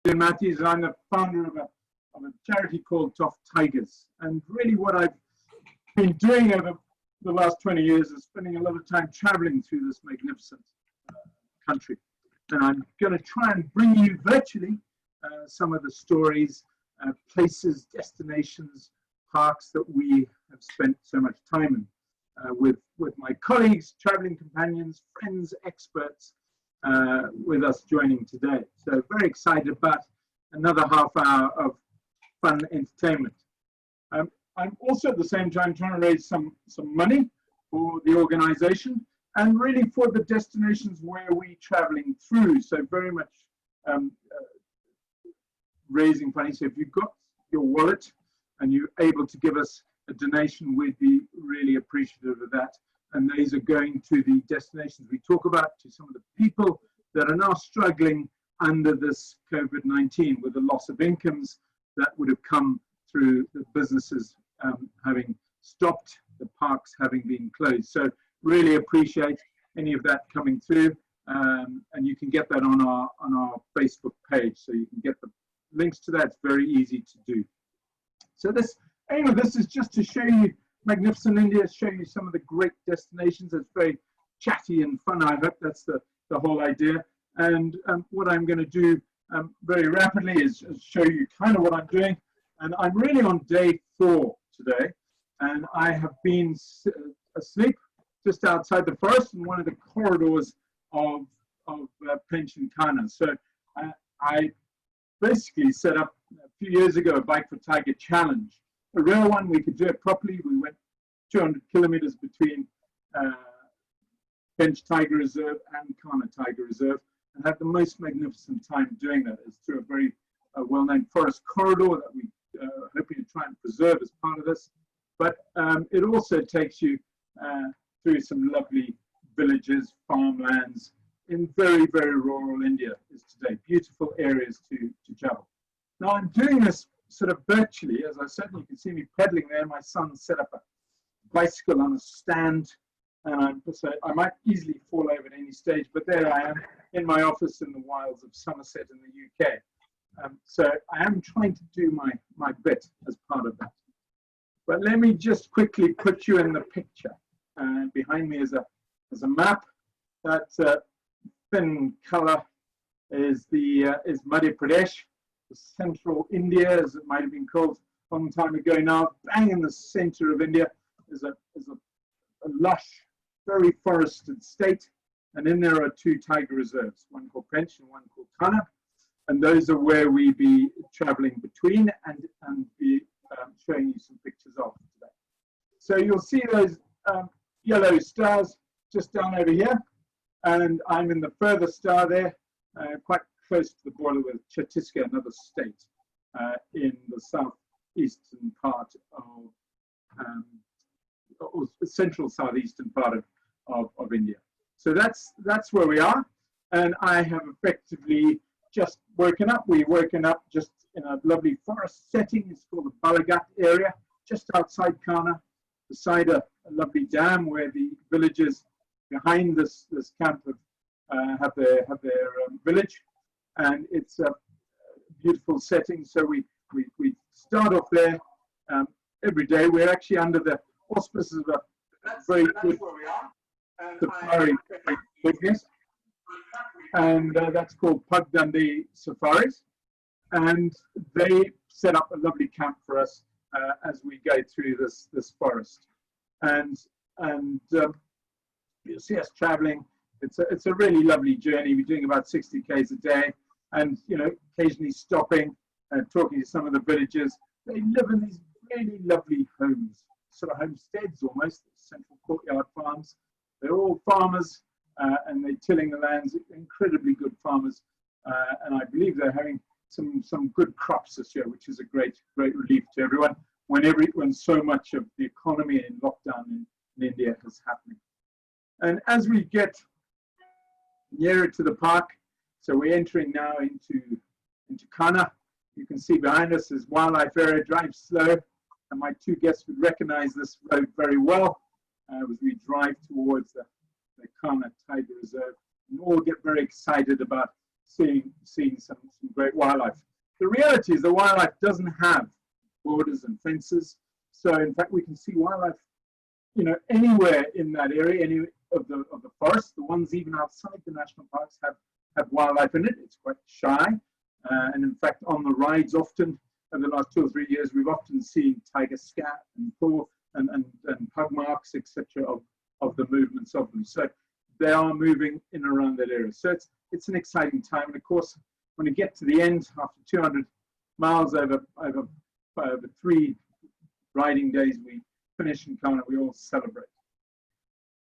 Ian Matthews, and I'm the founder of a charity called Tough Tigers. And really what I've been doing over the last 20 years is spending a lot of time traveling through this magnificent country. And I'm going to try and bring you virtually some of the stories, places, destinations, parks that we have spent so much time in with my colleagues, traveling companions, friends, experts with us joining today. So very excited about another half hour of fun entertainment. I'm also at the same time trying to raise some money for the organization and really for the destinations where we're traveling through. So very much raising money. So if you've got your wallet and you're able to give us a donation, we'd be really appreciative of that. And these are going to the destinations we talk about, to some of the people that are now struggling under this COVID-19 with the loss of incomes that would have come through the businesses having stopped, the parks having been closed. So really appreciate any of that coming through, and you can get that on our Facebook page. So you can get the links to that. It's very easy to do. So this aim of this is just to show you magnificent India, show you some of the great destinations. It's very chatty and fun. I hope that's the whole idea. And what I'm going to do very rapidly is show you kind of what I'm doing. And I'm really on day 4 today, and I have been asleep just outside the forest in one of the corridors of VB4T Kanha. So I basically set up a few years ago a Bike for Tiger challenge, a real one. We could do it properly. We went 200 kilometers between VB4T Tiger Reserve and Kanha Tiger Reserve, and had the most magnificent time doing that. It's through a very well-known forest corridor that we hoping to try and preserve as part of this. But it also takes you through some lovely villages, farmlands in very, very rural India is today. Beautiful areas to travel. Now I'm doing this sort of virtually. As I said, you can see me pedaling there. My son set up a bicycle on a stand, and so I might easily fall over at any stage, but there I am in my office in the wilds of Somerset in the UK. So I am trying to do my bit as part of that. But let me just quickly put you in the picture. Behind me is a map. That thin color is Madhya Pradesh, the central India, as it might have been called a long time ago now. Bang in the center of India is a lush, very forested state. And in there are 2 tiger reserves, one called VB4T and one called Kanha. And those are where we be traveling between and be showing you some pictures of today. So you'll see those yellow stars just down over here. And I'm in the further star there, quite close to the border with Chhattisgarh, another state in the southeastern part or central southeastern part of India. So that's where we are. And I have effectively just woken up. We've woken up just in a lovely forest setting. It's called the Balagat area, just outside Kanha, beside a lovely dam where the villagers behind this camp have their village, and it's a beautiful setting. So we start off there every day. We're actually under the auspices of a very good safari business, and that's called Pug Dundee Safaris, and they set up a lovely camp for us as we go through this forest, and you'll see us traveling. It's a really lovely journey. We're doing about 60 k's a day, and occasionally stopping and talking to some of the villagers. They live in these really lovely homes, sort of homesteads almost, central courtyard farms. They're all farmers, and they're tilling the lands, incredibly good farmers, and I believe they're having some good crops this year, which is a great relief to everyone when so much of the economy in lockdown in India is happening. And as we get nearer to the park, so we're entering now into Kanha. You can see behind us is wildlife area. Drive slow, and my 2 guests would recognize this road very well as we drive towards the Kanha Tiger Reserve, and all get very excited about seeing some great wildlife. The reality is the wildlife doesn't have borders and fences. So in fact, we can see wildlife, anywhere in that area, any of the forest. The ones even outside the national parks have wildlife in it. It's quite shy. And in fact, on the rides often, over the last 2 or 3 years, we've often seen tiger scat and paw and pug marks, etc., of the movements of them. So they are moving in and around that area. So it's an exciting time. And of course, when you get to the end, after 200 miles over 3 riding days, we finish in Kanha, we all celebrate.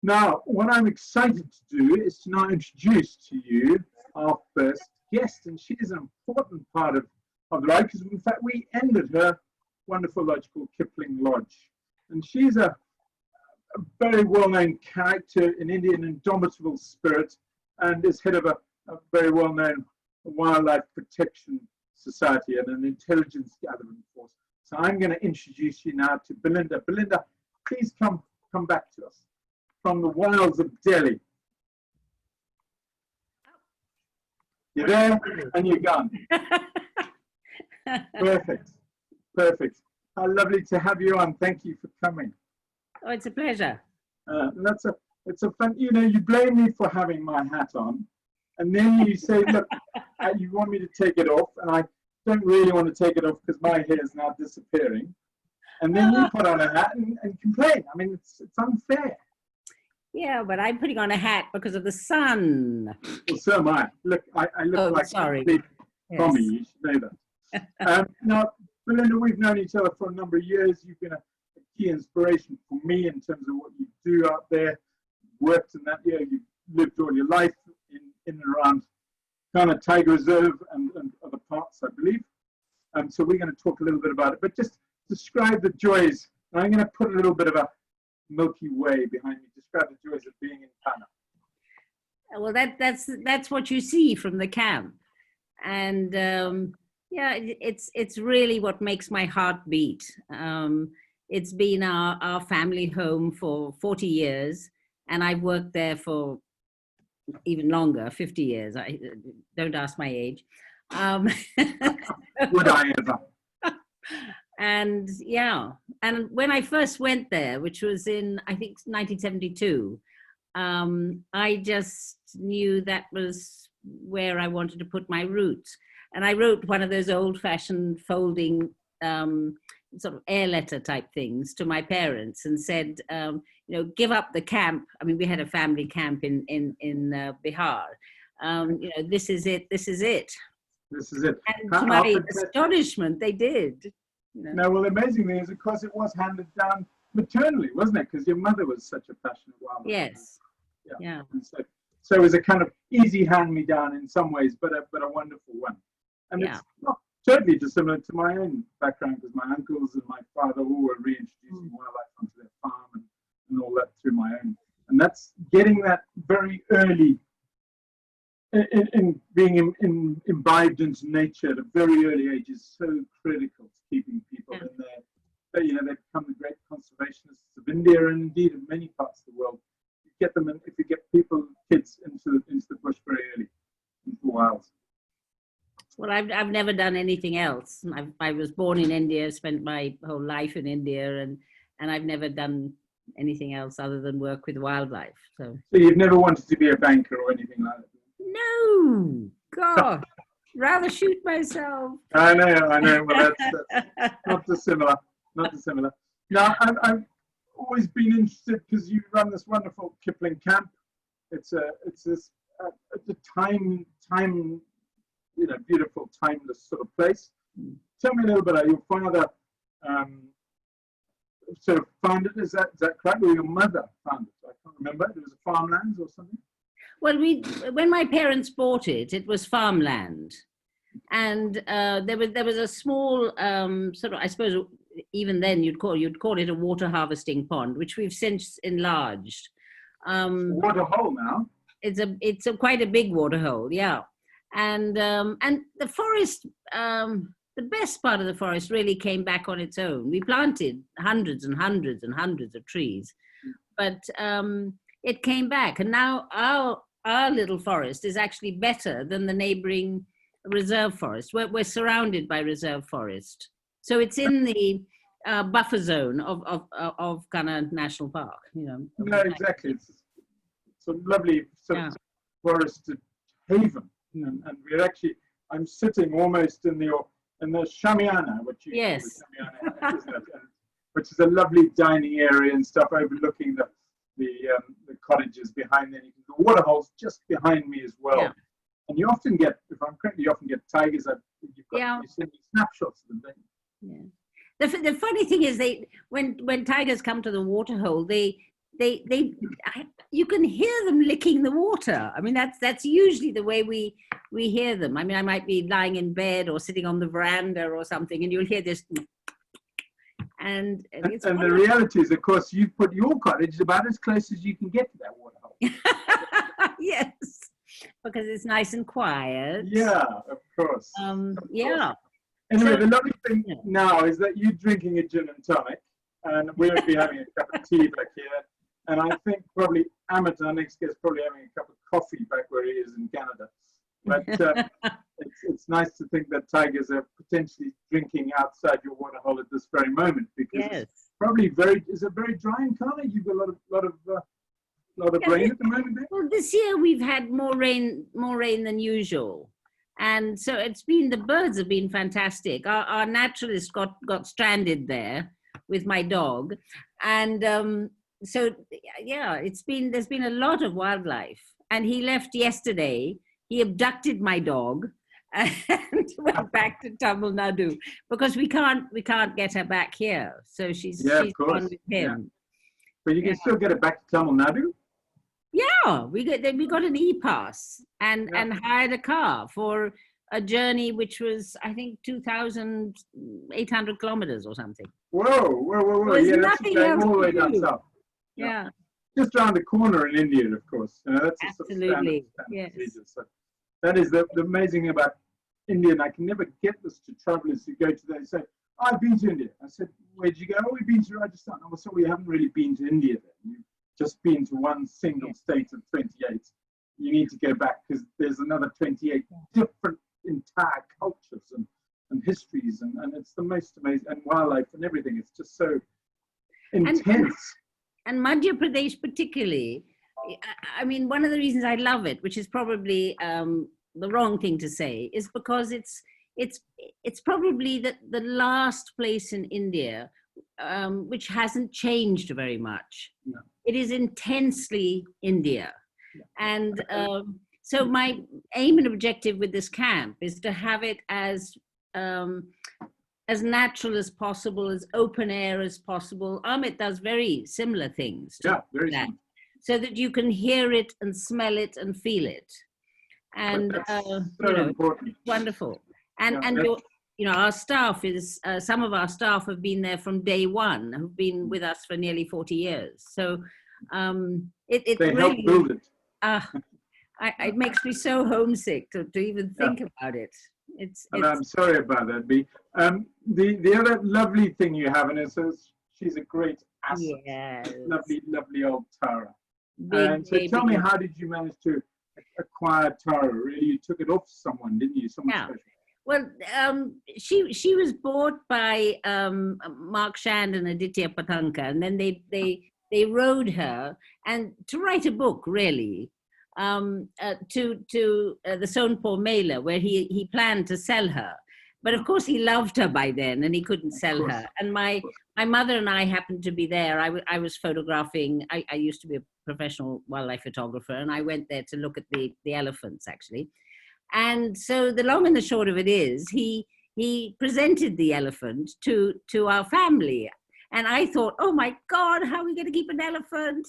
Now, what I'm excited to do is to now introduce to you our first guest, and she is an important part of the ride, because in fact we ended her wonderful lodge called Kipling Lodge. And she's a very well-known character in India, an indomitable spirit, and is head of a very well-known wildlife protection society and an intelligence gathering force. So I'm going to introduce you now to Belinda. Belinda, please come back to us from the wilds of Delhi. You're there and you're gone. Perfect. Perfect. How lovely to have you on. Thank you for coming. Oh, it's a pleasure. It's a fun, you blame me for having my hat on, and then you say, look, you want me to take it off, and I don't really want to take it off because my hair is now disappearing. And then you put on a hat and complain. I mean, it's unfair. Yeah, but I'm putting on a hat because of the sun. Well, so am I. Look, I look like sorry. Tommy, you should know that. Now, Belinda, we've known each other for a number of years. You've been a key inspiration for me in terms of what you do out there. Worked in that area. You've lived all your life in and around Kanha Tiger Reserve and other parts, I believe. So we're going to talk a little bit about it, but just describe the joys. And I'm going to put a little bit of a Milky Way behind me. Describe the joys of being in Kanha. Well, that's what you see from the camp, and yeah, it's really what makes my heart beat. It's been our family home for 40 years, and I've worked there for even longer, 50 years. I don't ask my age. Would I ever? And yeah, and when I first went there, which was in, I think, 1972, I just knew that was where I wanted to put my roots. And I wrote one of those old-fashioned folding sort of air letter type things to my parents and said, give up the camp. I mean, we had a family camp in Bihar. This is it. This is it. This is it. And to my astonishment, they did. Now, well, the amazing thing is, of course, it was handed down maternally, wasn't it? Because your mother was such a passionate wildlife. Yes. Yeah. And so it was a kind of easy hand-me-down in some ways, but a wonderful one. And it's not totally dissimilar to my own background, because my uncles and my father all were reintroducing wildlife onto their farm and all that through my own. And that's getting that very early in being imbibed into nature at a very early age is so critical to keeping people in there. They become the great conservationists of India and indeed of many parts of the world. You get them, if you get kids into the bush very early, into the wilds. Well, I've never done anything else. I was born in India, spent my whole life in India, and I've never done anything else other than work with wildlife. So you've never wanted to be a banker or anything like that? No, God, rather shoot myself. I know. Well, that's not dissimilar. Not dissimilar. Now, I've always been interested because you run this wonderful Kipling camp. It's a beautiful, timeless sort of place. Tell me a little bit. Your father sort of founded. Is that correct? Or your mother founded? I can't remember. It was a farmlands or something. Well, when my parents bought it, it was farmland, and there was a small sort of, I suppose, even then you'd call it a water harvesting pond, which we've since enlarged. Water hole now. It's quite a big water hole, yeah, and the forest. The best part of the forest really came back on its own. We planted hundreds and hundreds and hundreds of trees, but it came back, and now our little forest is actually better than the neighboring reserve forest. We're surrounded by reserve forest. So it's in the buffer zone of Kanha National Park, you know. No, exactly. It's a lovely sort of forested haven. And we're actually, I'm sitting almost in the Shamiana, what you call the Shamiana, isn't it? Which is a lovely dining area and stuff overlooking the cottages behind there. The waterhole's just behind me as well. Yeah. And you often get, if I'm correct, you often get tigers. You see snapshots of them, don't you? Yeah. The funny thing is, when tigers come to the waterhole, you can hear them licking the water. I mean, that's usually the way we hear them. I mean, I might be lying in bed or sitting on the veranda or something, and you'll hear this. And the reality is, of course, you put your cottage about as close as you can get to that waterhole. Yes, because it's nice and quiet. Yeah, of course. Yeah. Anyway, so, the lovely thing now is that you're drinking a gin and tonic, and we'll be having a cup of tea back here. And I think probably Amit, our next guest, probably having a cup of coffee back where he is in Canada. But it's nice to think that tigers are potentially drinking outside your waterhole at this very moment, because it's probably is it very dry in Kanha? You've got a lot of rain at the moment there? Well, this year we've had more rain than usual. And so the birds have been fantastic. Our naturalist got stranded there with my dog. And so, yeah, there's been a lot of wildlife. And he left yesterday. He abducted my dog and went back to Tamil Nadu because we can't get her back here. So she's gone with him. Yeah. But you can still get it back to Tamil Nadu? Yeah, we got an e-pass and hired a car for a journey which was, I think, 2,800 kilometers or something. Whoa. There's yeah, nothing else all the way to down do. south. Yeah. Just around the corner in India, of course. That's absolutely. Yes. So that is the amazing thing about India, and I can never get this to travelers who go to there and say, I've been to India. I said, where'd you go? Oh, we've been to Rajasthan. I said, we haven't really been to India then. You've just been to one single state of 28. You need to go back because there's another 28 different entire cultures and histories, and it's the most amazing, and wildlife and everything. It's just so intense. And Madhya Pradesh particularly, I mean, one of the reasons I love it, which is probably the wrong thing to say, is because it's probably the last place in India which hasn't changed very much. No. It is intensely India. And so my aim and objective with this camp is to have it as natural as possible, as open air as possible. Amit does very similar things. Very similar. So that you can hear it and smell it and feel it. And important. Wonderful. And our staff is, some of our staff have been there from day one, who've been with us for nearly 40 years. So they really help build it. It makes me so homesick to even think about it. And I'm sorry about that, B. The other lovely thing you have in it is she's a great asset. Yes. Lovely old Tara. And so tell me, how did you manage to acquire Tara? Really, you took it off someone, didn't you? Someone special. Well, she was bought by Mark Shand and Aditya Patanka, and then they rode her and to write a book, really, to the Sonpur Mela, where he planned to sell her. But of course, he loved her by then, and he couldn't sell her. And my mother and I happened to be there. I was photographing. I used to be a professional wildlife photographer, and I went there to look at the elephants, actually. And so the long and the short of it is, he presented the elephant to our family. And I thought, oh my God, how are we going to keep an elephant?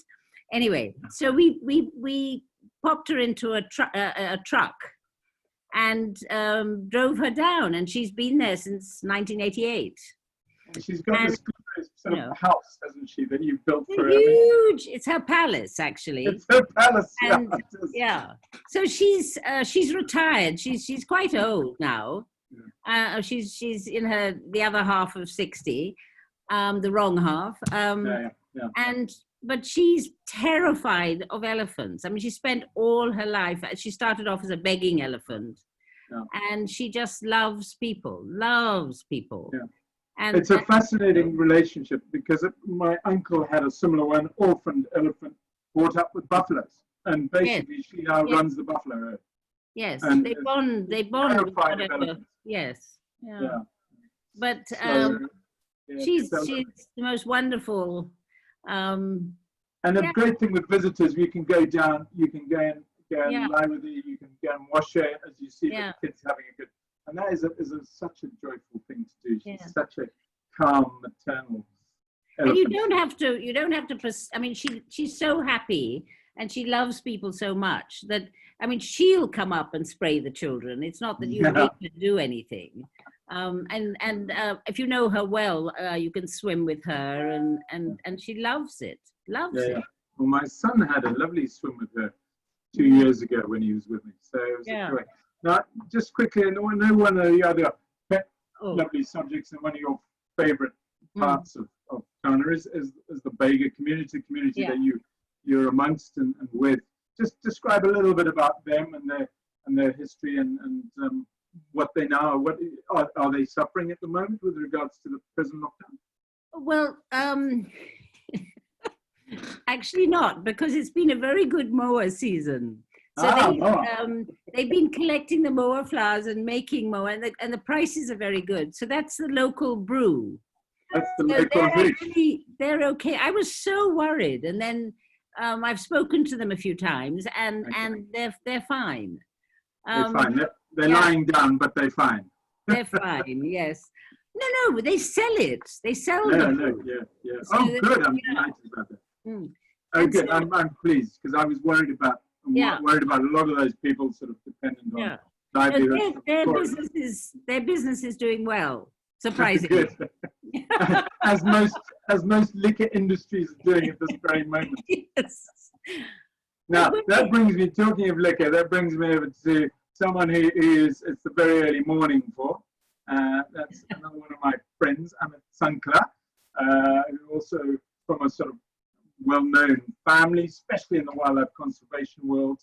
Anyway, so we popped her into a truck and drove her down. And she's been there since 1988. She's got this sort of house, hasn't she, that you've built for her? Huge. It's her palace, actually. It's her palace, and, yeah. So she's retired. She's quite old now. Yeah. She's in the other half of 60, the wrong half. And but she's terrified of elephants. I mean, she spent all her life, she started off as a begging elephant, Yeah. and she just loves people, loves people. Yeah. And it's a fascinating relationship because my uncle had a similar one, orphaned elephant, brought up with buffaloes. And basically she now runs the buffalo herd. Yes, And they bond with terrified of whatever. elephants. Yes. Yeah. But So, she's the most wonderful. And the great thing with visitors, you can go down, you can go and lie with her, you can go and wash her as you see the kids having a good. And that is such a joyful thing to do. She's such a calm, maternal elephant. And you don't have to. I mean, she's so happy, and she loves people so much that, I mean, she'll come up and spray the children. It's not that you need to do anything. And if you know her well, you can swim with her, and she loves it. Loves it. Well, my son had a lovely swim with her 2 years ago when he was with me. So it was a great. Now, just quickly, I know one of the other lovely subjects, and one of your favorite parts of Kanha is the Bega community that you're amongst and with. Just describe a little bit about them and their history and what they now, what are they suffering at the moment with regards to the present lockdown? Well, actually not, because it's been a very good moa season. So they've been collecting the moa flowers and making moa, and the prices are very good. So that's the local brew. That's the local brew. They're okay. I was so worried, and then I've spoken to them a few times, and they're fine. They're fine. They're lying down, but they're fine. They're fine. Yes. No, they sell it. They sell it. Yeah. So good. I'm delighted about that. Oh, good. I'm pleased because I was worried about. Worried about a lot of those people sort of dependent on livelihoods. Their business is doing well, surprisingly. as most liquor industries are doing at this very moment. Yes. Now that brings me, talking of liquor, that brings me over to someone who is, it's the very early morning for. That's another one of my friends, Amit Sankla, who also from a sort of well-known family, especially in the wildlife conservation world.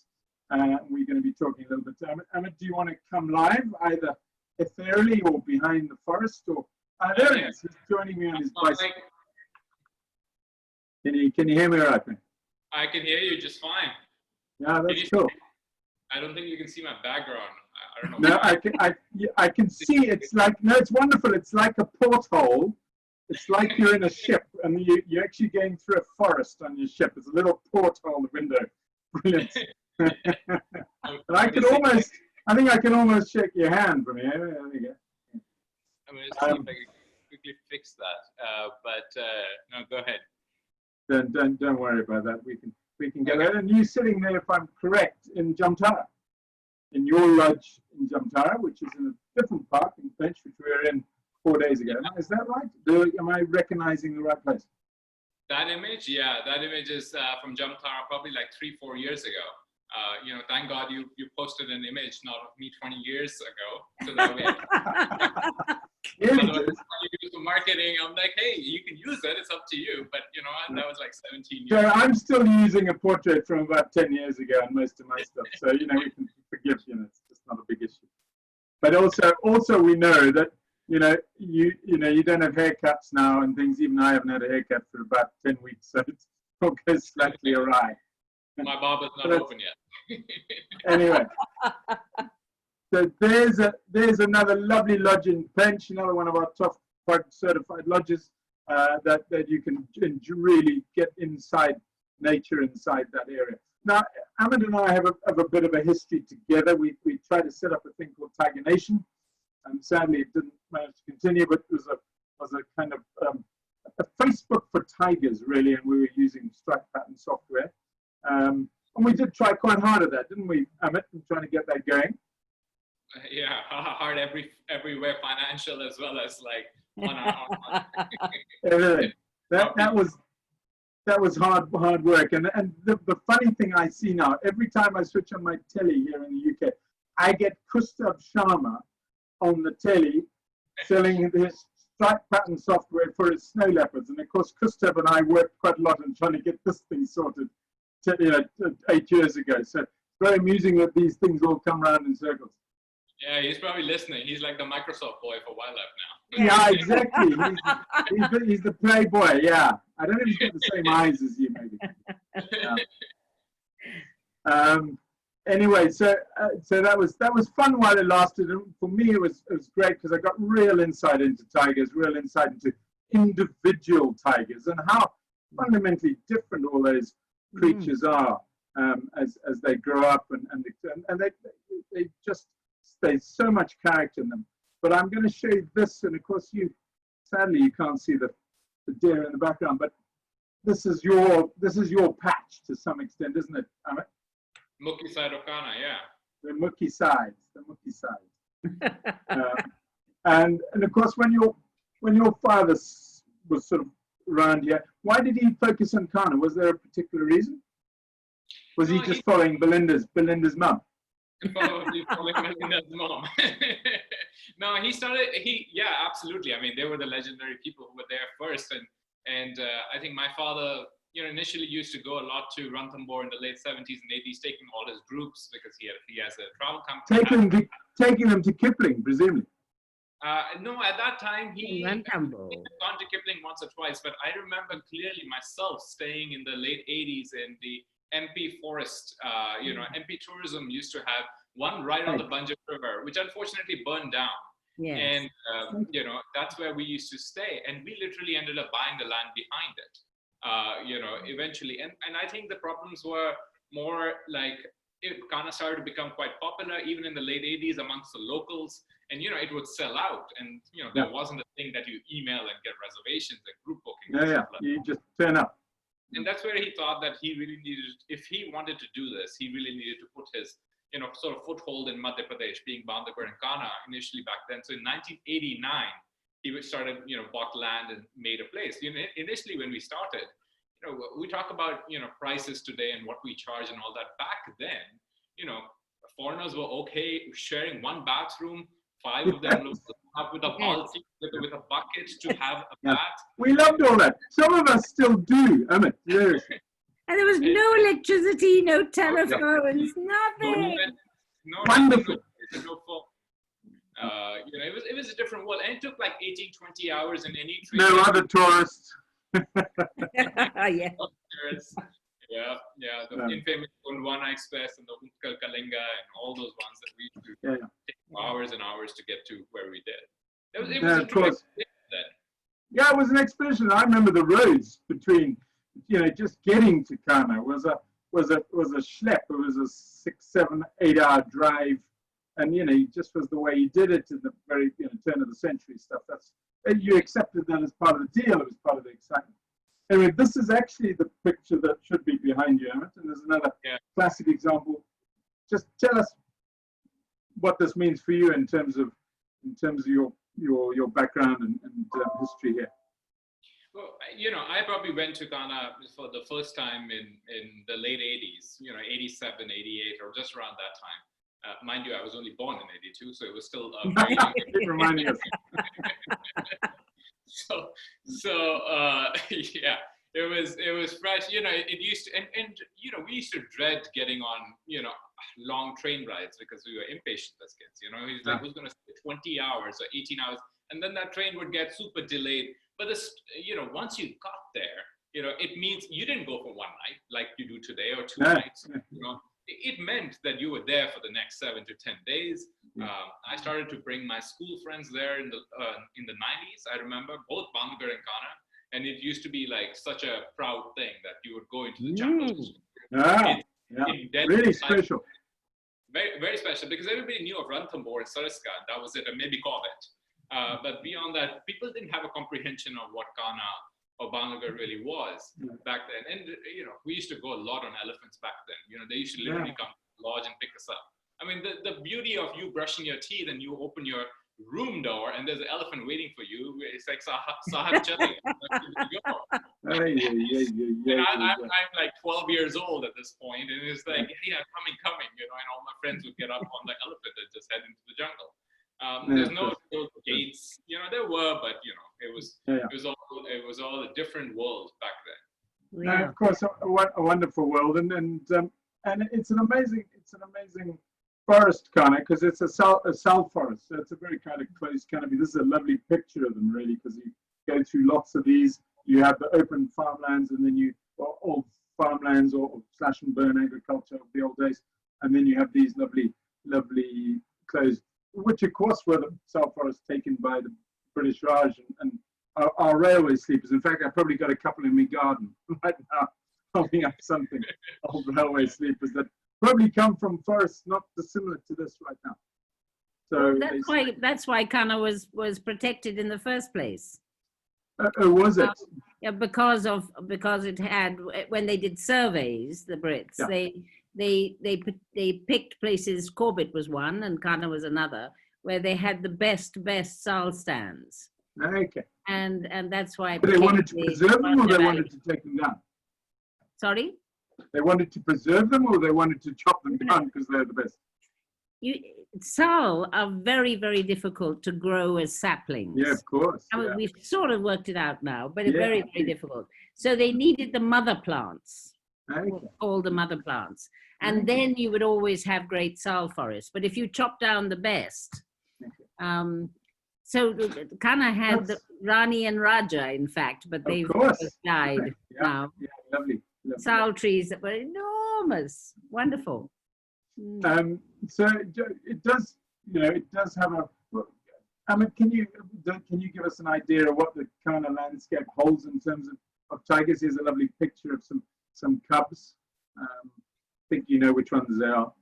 We're going to be talking a little bit to Amit. Do you want to come live, either ethereally or behind the forest? Or there he is. He's joining me on his bicycle. Can you hear me all right, man? I can hear you just fine. Yeah, that's cool. I don't think you can see my background. I don't know. No, I can see. It's like, no, it's wonderful. It's like a porthole. It's like you're in a ship, and you're actually going through a forest on your ship. There's a little porthole in the window. Brilliant. And I think I can almost shake your hand from here. There we go. I'm going to see if I can quickly fix that. No, go ahead. Don't worry about that. We can get there. And you're sitting there, if I'm correct, in Jamtara, in your lodge in Jamtara, which is in a different park in Finch, which we were in 4 days ago. Is that right? Am I recognizing the right place? That image, that image is from Jamtara probably like 3-4 years ago. Thank God you posted an image, not of me 20 years ago. So that way, you do the marketing. I'm like, hey, you can use it. It's up to you. But you know what? That was like 17 years. So I'm still using a portrait from about 10 years ago on most of my stuff. So we can forgive. It's just not a big issue. But also we know that you don't have haircuts now and things. Even I haven't had a haircut for about 10 weeks, so it's all goes slightly awry. My barber's not open yet. Anyway, so there's another lovely lodge in Pench, another one of our top certified lodges that you can really get inside nature inside that area. Now, Amit and I have a bit of a history together. We tried to set up a thing called Tiger Nation, and sadly it didn't manage to continue, but it was a kind of a Facebook for tigers, really, and we were using stripe pattern software. And we did try quite hard at that, didn't we, Amit, in trying to get that going? Yeah, hard everywhere, financial as well as like on our everything. That was hard work. And the funny thing I see now, every time I switch on my telly here in the UK, I get Gustav Sharma on the telly selling his stripe pattern software for its snow leopards. And of course, Christoph and I worked quite a lot on trying to get this thing sorted 8 years ago. So it's very amusing that these things all come around in circles. Yeah, he's probably listening. He's like the Microsoft boy for wildlife now. Yeah, exactly. He's the playboy. Yeah, I don't know if he's got the same eyes as you, maybe. Yeah. Anyway, so that was fun while it lasted, and for me it was great because I got real insight into tigers, real insight into individual tigers and how fundamentally different all those creatures are as they grow up, and they just there's so much character in them. But I'm going to show you this, and of course sadly you can't see the deer in the background, but this is your patch to some extent, isn't it, Amit? Mookie side of Kanha, yeah. The Mookie sides. And of course, when your father was sort of around here, why did he focus on Kanha? Was there a particular reason? Was he just following Belinda's mum? Probably following Belinda's mom. No, yeah, absolutely. I mean, they were the legendary people who were there first, and I think my father, initially used to go a lot to Ranthambore in the late 70s and 80s, taking all his groups because he has a travel company. Taking them to Kipling, presumably. No, at that time he had gone Ranthambore. to Kipling once or twice, but I remember clearly myself staying in the late 80s in the MP forest. MP tourism used to have one right on the Bunjab River, which unfortunately burned down. Yes. And that's where we used to stay, and we literally ended up buying the land behind it. Eventually, and I think the problems were more like it kind of started to become quite popular even in the late 80s amongst the locals, and it would sell out, and there wasn't a thing that you email and get reservations and group booking. You just turn up. And that's where he thought that he really needed, if he wanted to do this, he really needed to put his sort of foothold in Madhya Pradesh, being Bandhavgarh and Kanha initially back then. So in 1989 he started, bought land and made a place. Initially when we started, we talk about, prices today and what we charge and all that. Back then, foreigners were okay sharing one bathroom, 5 of them up with a balti, with a bucket to have a bath. We loved all that. Some of us still do, Amit. Yes. And there was no electricity, no telephones, nothing. No, wonderful. No phone. It was a different world, and it took like 18, 20 hours in any train. No other tourists. Yeah. The infamous Gondwana Express and the Utkal Kalinga and all those ones that we used to take hours and hours to get to where we did. It was a true expedition then. Yeah, it was an expedition. I remember the roads between, just getting to Kanha was a schlep. It was a 6, 7, 8 hour drive, and it just was the way he did it in the very turn of the century stuff. You accepted that as part of the deal. It was part of the excitement. Anyway, this is actually the picture that should be behind you, Amit, and there's another classic example. Just tell us what this means for you in terms of your background and history here. Well, I probably went to Kanha for the first time in the late 80s, 87, 88, or just around that time. Mind you, I was only born in 82, so it was still Keep reminding us. It was fresh. It used to, and we used to dread getting on long train rides because we were impatient as kids. He's like, who's going to stay 20 hours or 18 hours, and then that train would get super delayed. But this, once you got there, it means you didn't go for one night like you do today or 2 nights. It meant that you were there for the next 7 to 10 days. I started to bring my school friends there in the 90s. I remember both Bandhavgarh and Kanha, and it used to be like such a proud thing that you would go into the jungle. Really special. Very, very special, because everybody knew of Ranthambore and Saraska, that was it, and maybe Corbett. But beyond that, people didn't have a comprehension of what Kanha or Bandhavgarh really was back then. And we used to go a lot on elephants back then. They used to literally come to the lodge and pick us up. I mean, the beauty of you brushing your teeth and you open your room door and there's an elephant waiting for you. It's like Sahar Chali. And I'm like 12 years old at this point, and it's like, yeah, coming, and all my friends would get up on the elephant and just head into the jungle. There's no gates, there were, but it was all a different world back then. And of course, a wonderful world, and it's an amazing forest, Kanha, because it's a sal forest, so it's a very kind of close canopy. This is a lovely picture of them, really, because you go through lots of these. You have the open farmlands, and then or old farmlands or slash and burn agriculture of the old days, and then you have these lovely closed, which of course were the sal forests taken by the British Raj and our railway sleepers. In fact, I've probably got a couple in my garden right now, holding up something, old railway sleepers that probably come from forests not dissimilar to this right now. So that's why Kanha was protected in the first place. Was it? Yeah, because it had, when they did surveys, the Brits, they picked places. Corbett was one, and Kanha was another, where they had the best sal stands. Okay. And that's why. But they wanted to preserve them, or they wanted to take them down? Sorry? They wanted to preserve them, or they wanted to chop them down because they're the best? Sal are very, very difficult to grow as saplings. Yeah, of course. I mean, we've sort of worked it out now, but it's very, very difficult. So they needed the mother plants, all the mother plants. And then you would always have great sal forests. But if you chop down the best, so Kanha had the Rani and Raja, in fact, but they've died now. Yeah, lovely. Sal trees that were enormous, wonderful. So it does, it does have a. I mean, can you give us an idea of what the kind of landscape holds in terms of tigers? Here's a lovely picture of some cubs. I think you know which ones they are.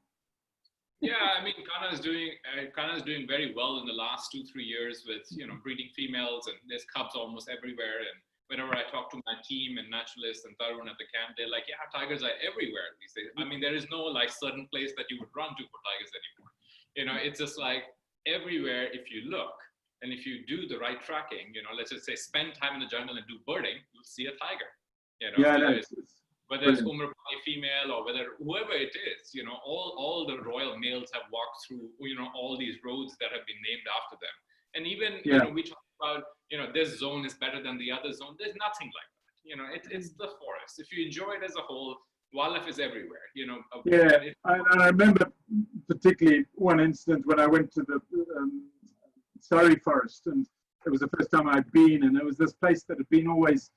Yeah, I mean, Kanha is doing very well in the last 2-3 years with breeding females, and there's cubs almost everywhere. And whenever I talk to my team and naturalists and Tarun at the camp, they're like, yeah, tigers are everywhere these days. I mean, there is no like certain place that you would run to for tigers anymore. It's just like everywhere if you look, and if you do the right tracking, let's just say spend time in the jungle and do birding, you'll see a tiger. Whether it's Umar female or whether whoever it is, all the royal males have walked through, all these roads that have been named after them. And even, we talk about, this zone is better than the other zone. There's nothing like that. It's the forest. If you enjoy it as a whole, wildlife is everywhere. I remember particularly one incident when I went to the Surrey forest, and it was the first time I'd been, and there was this place that had been always,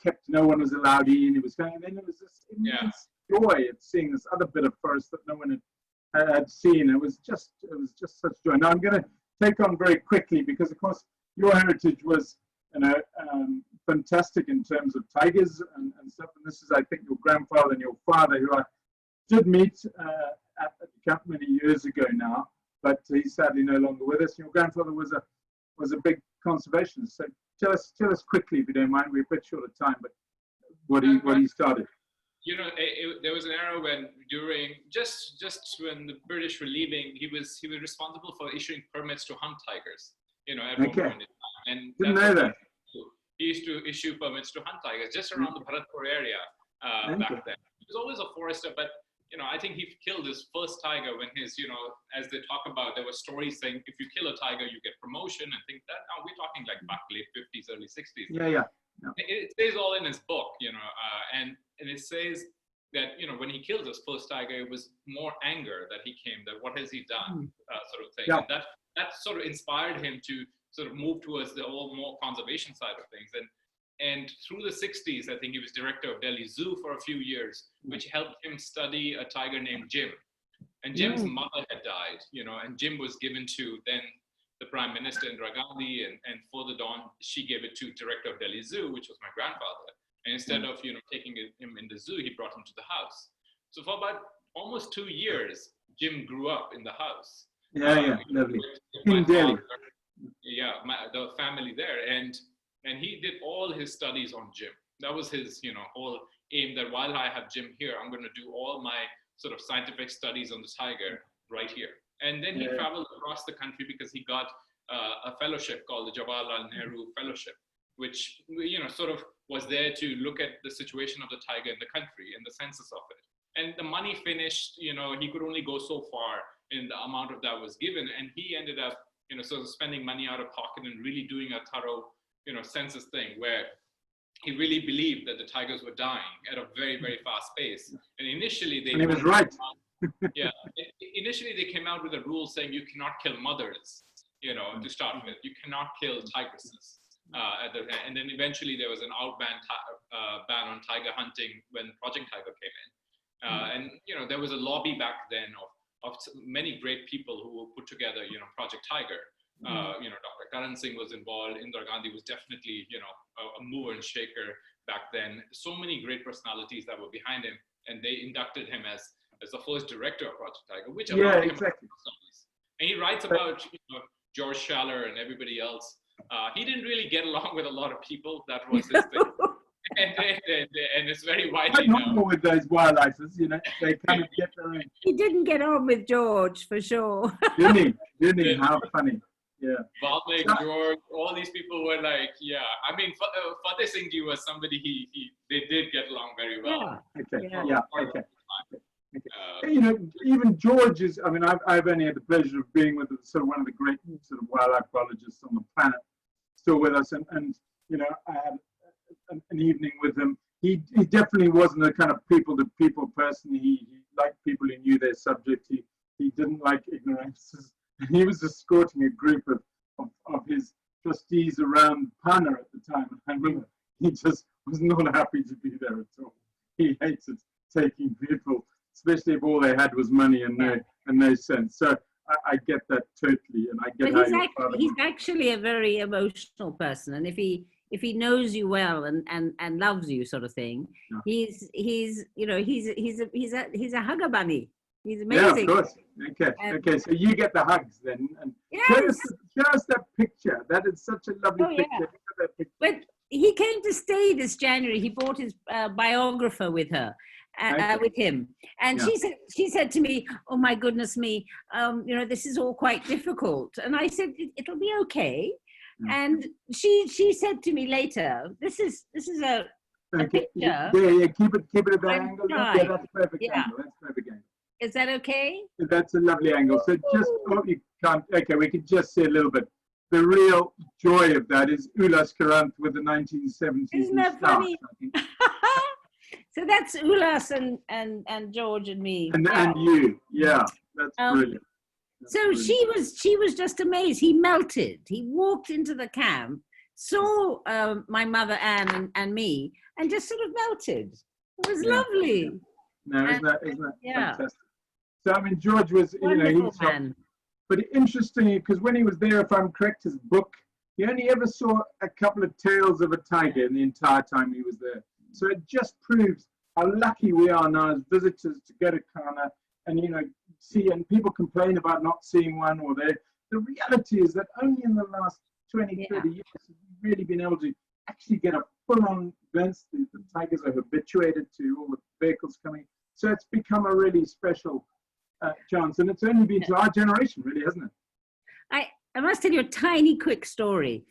kept, no one was allowed in. It was going, and then there was this immense joy at seeing this other bit of forest that no one had seen. It was just such joy. Now I'm going to take on very quickly, because of course your heritage was fantastic in terms of tigers and stuff, and this is, I think, your grandfather and your father, who I did meet at the camp many years ago now, but he's sadly no longer with us. Your grandfather was a big conservationist. So tell us quickly, if you don't mind. We're a bit short of time, but what he started. There was an era when just when the British were leaving, he was responsible for issuing permits to hunt tigers. At one point in time. And didn't know that. He used to issue permits to hunt tigers just around the Bharatpur area back then. He was always a forester, but I think he killed his first tiger when his, as they talk about, there were stories saying if you kill a tiger, you get promotion and things that. Now we're talking like back late 50s, early 60s. Yeah. It says all in his book, and it says that, when he killed his first tiger, it was more anger that he came, that what has he done, sort of thing. Yeah. And that sort of inspired him to sort of move towards the whole more conservation side of things. And through the 60s, I think he was director of Delhi Zoo for a few years, which helped him study a tiger named Jim. And Jim's mother had died, and Jim was given to then the Prime Minister Indira Gandhi, and further on, she gave it to director of Delhi Zoo, which was my grandfather. And instead of, taking him in the zoo, he brought him to the house. So for about almost 2 years, Jim grew up in the house. Lovely. In Delhi. The family there, and he did all his studies on Jim. That was his, whole aim, that while I have Jim here, I'm going to do all my sort of scientific studies on the tiger right here. And then he traveled across the country because he got a fellowship called the Jawaharlal Nehru Fellowship, which sort of was there to look at the situation of the tiger in the country and the census of it. And the money finished, he could only go so far in the amount of that was given, and he ended up sort of spending money out of pocket and really doing a thorough census thing where he really believed that the tigers were dying at a very, very fast pace. And initially And he was right. Yeah, initially they came out with a rule saying you cannot kill mothers, to start with. You cannot kill tigresses. And then eventually there was an ban on tiger hunting when Project Tiger came in. And there was a lobby back then of many great people who put together Project Tiger. Dr. Karan Singh was involved. Indira Gandhi was definitely a mover and shaker back then. So many great personalities that were behind him, and they inducted him as the first director of Project Tiger, which allowed him exactly. And he writes about George Schaller and everybody else. He didn't really get along with a lot of people. That was his thing. And it's very widely known. Not with those wildlifers, they kind of get their own. He didn't get on with George, for sure. Didn't he? How funny. Yeah. Baltic, George, all these people were like, I mean, Fateh Singh Ji was somebody they did get along very well. Okay. Even George is, I mean, I've only had the pleasure of being with sort of one of the great sort of wildlife biologists on the planet, still with us. And I had an evening with him. He definitely wasn't the kind of people-to-people person. He liked people who knew their subject. He didn't like ignorances. And he was escorting a group of his trustees around Kanha at the time. And I remember he just was not happy to be there at all. He hated taking people, especially if all they had was money and no sense. So I get that totally, and I get he's actually a very emotional person, and if he knows you well and loves you, sort of thing, he's a hugger bunny. He's amazing. Yeah, of course. Okay. So you get the hugs then, and show us that picture. That is such a lovely picture. Yeah. But he came to stay this January. He brought his biographer with him, and she said to me, "Oh my goodness me, this is all quite difficult." And I said, "It'll be okay." And she said to me later, "This is a picture." Yeah. Keep it at that angle. Yeah, that's perfect angle. That's perfect angle. Is that okay? That's a lovely angle. So just you can't. Okay, we can just see a little bit. The real joy of that is Ulas Karant with the 1970s. Isn't that funny? So that's Ulas and George and me. And you. Yeah, that's brilliant. So she was just amazed. He melted. He walked into the camp, saw my mother Anne and me, and just sort of melted. It was lovely. No, isn't that fantastic? So I mean, George was, he's man. But interestingly, because when he was there, if I'm correct, his book, he only ever saw a couple of tails of a tiger in the entire time he was there. So it just proves how lucky we are now as visitors to go to Kanha and see. And people complain about not seeing one, or the reality is that only in the last 20, 30 years have we really been able to actually get a full-on glimpse. The tigers are habituated to all the vehicles coming. So it's become a really special chance, and it's only been to our generation, really, hasn't it? I must tell you a tiny quick story.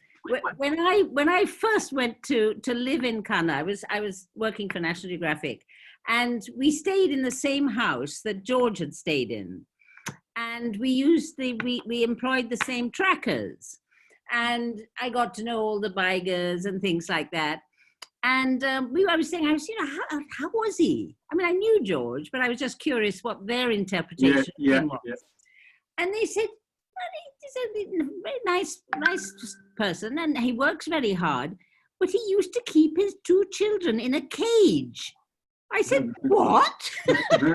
When I first went to live in Kanha, I was working for National Geographic, and we stayed in the same house that George had stayed in, and we employed the same trackers, and I got to know all the bikers and things like that. And I was saying, how was he? I mean, I knew George, but I was just curious what their interpretation was. Yeah. And they said, he's a very nice person, and he works very hard, but he used to keep his 2 children in a cage. I said, what? In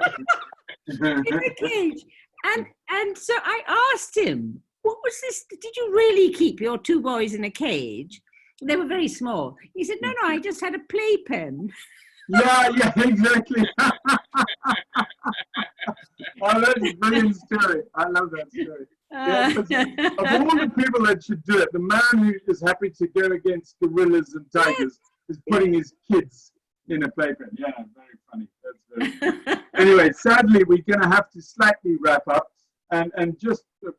a cage. And so I asked him, what was this? Did you really keep your 2 boys in a cage? They were very small. He said, no, I just had a playpen. Yeah, exactly. Oh, that's a brilliant story. I love that story. Of all the people that should do it, the man who is happy to go against gorillas and tigers is putting his kids in a playpen. Yeah, very funny. That's very funny. Anyway, sadly, we're going to have to slightly wrap up, and just a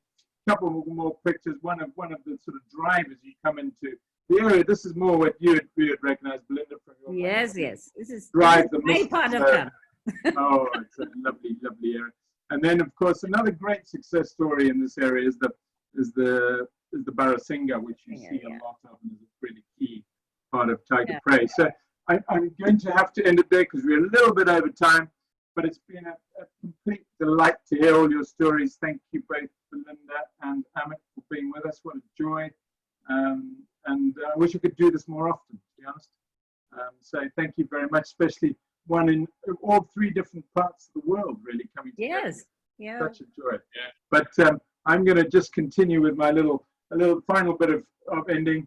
couple more pictures. One of the sort of drivers you come into the area. This is more what you would recognize, Belinda, from your Yes. This is my part of Kanha. Oh, it's a lovely area. And then, of course, another great success story in this area is the Barasinga, which you see a lot of, and is a pretty part of Tiger Yeah. Prey. So I'm going to have to end it there because we're a little bit over time, but it's been a complete delight to hear all your stories. Thank you both, Belinda and Amit, for being with us. What a joy. And I wish we could do this more often, to be honest. So thank you very much, especially one in all three different parts of the world really coming together. Yes. Yeah. Such a joy. Yeah. But I'm going to just continue with my little final bit of ending,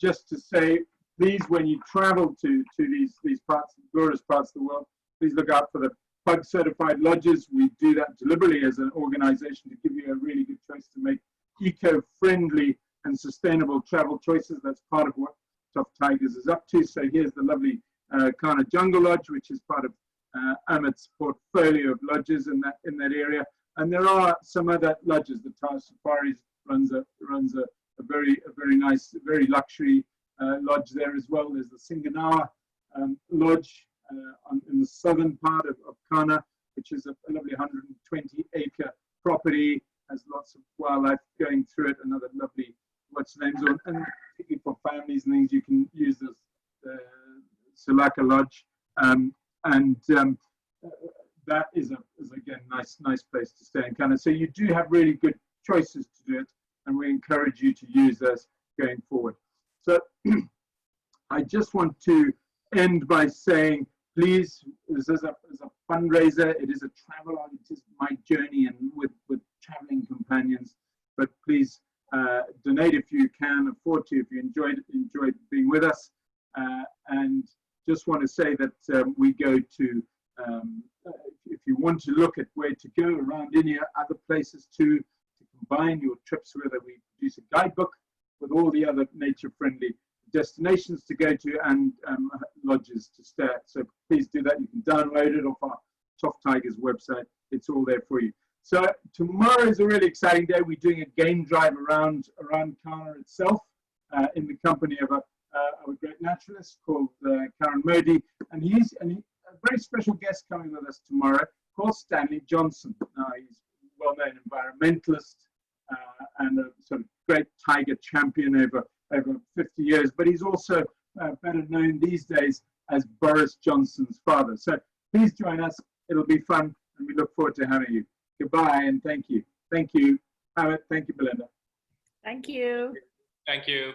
just to say, please, when you travel to these parts, glorious parts of the world, please look out for the Pug certified lodges. We do that deliberately as an organization to give you a really good choice to make eco-friendly and sustainable travel choices. That's part of what Soft Tigers is up to. So here's the lovely Kanha Jungle Lodge, which is part of Amit's portfolio of lodges in that area. And there are some other lodges. The Taj Safaris runs a very nice, very luxury lodge there as well. There's the Singanawa Lodge in the southern part of Kanha, which is a lovely 120-acre property. Has lots of wildlife going through it. Another lovely, what's the names on, and particularly for families and things, you can use this Salaka Lodge, that is again nice place to stay in Kanha. So you do have really good choices to do it, and we encourage you to use those going forward. So I just want to end by saying, please, this is a fundraiser. It is a travel. It is my journey and with traveling companions. But please donate if you can afford to, if you enjoyed being with us. And just want to say that we go to, if you want to look at where to go around India, other places too, to combine your trips, whether we produce a guidebook with all the other nature-friendly destinations to go to and lodges to stay at. So please do that. You can download it off our Soft Tigers website. It's all there for you. So tomorrow is a really exciting day. We're doing a game drive around Kanha itself in the company of a great naturalist called Karen Modi, and he's a very special guest coming with us tomorrow called Stanley Johnson. Now he's a well-known environmentalist and a sort of great tiger champion over 50 years, but he's also better known these days as Boris Johnson's father. So please join us. It'll be fun, and we look forward to having you. Goodbye, and thank you. Thank you, Howard. Thank you, Belinda. Thank you. Thank you.